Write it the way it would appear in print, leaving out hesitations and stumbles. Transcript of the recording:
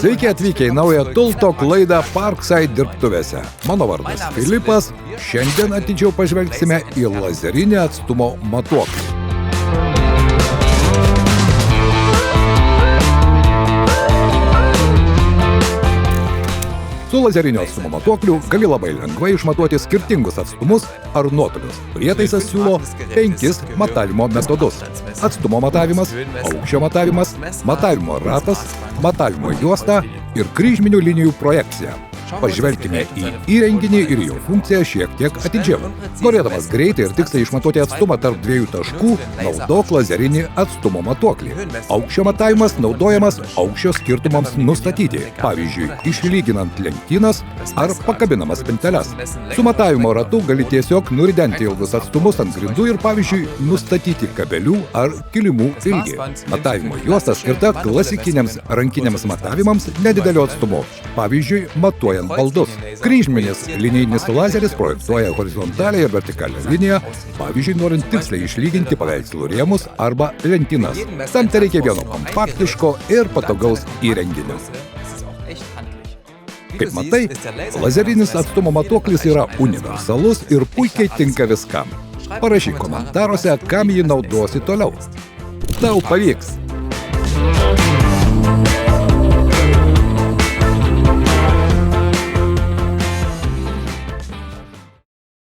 Sveiki atvykę į naują Tultok laidą Parkside dirbtuvėse. Mano vardas Filipas. Šiandien atidžiau pažvelgsime į lazerinį atstumo matuoklį. Su lazerinio atstumo matuokliu gali labai lengvai išmatuoti skirtingus atstumus ar nuotolius. Prietaisas siūlo 5 matavimo metodus. Atstumo matavimas, aukščio matavimas, matavimo ratas, matavimo juosta ir kryžminių linijų projekcija. Pažvelkime į įrenginį ir jo funkciją šiek tiek atidžiau. Norėdamas greitai ir tiksliai išmatuoti atstumą tarp dviejų taškų, naudok lazerinį atstumo matuoklį. Aukščio matavimas naudojamas aukščio skirtumams nustatyti, pavyzdžiui, išlyginant lentynas ar pakabinamas spinteles. Su matavimo ratu gali tiesiog nuridenti ilgus atstumus ant grindų ir, pavyzdžiui, nustatyti kabelių ar kilimų ilgį. Matavimo juosta skirta klasikiniams rankiniams matavimams nedideliu atstumu, pavyzdžiui, matuojant baldus. Kryžminis linijinis lazeris projektuoja horizontalią ir vertikalią liniją, pavyzdžiui, norint tiksliai išlyginti paveikslų rėmus arba lentynas. Tam tereikia vieno kompaktiško ir patogaus įrenginio. Kaip matai, lazerinis atstumo matuoklis yra universalus ir puikiai tinka viskam. Parašyk komentaruose, kam jį naudosi toliau. Tau pavyks!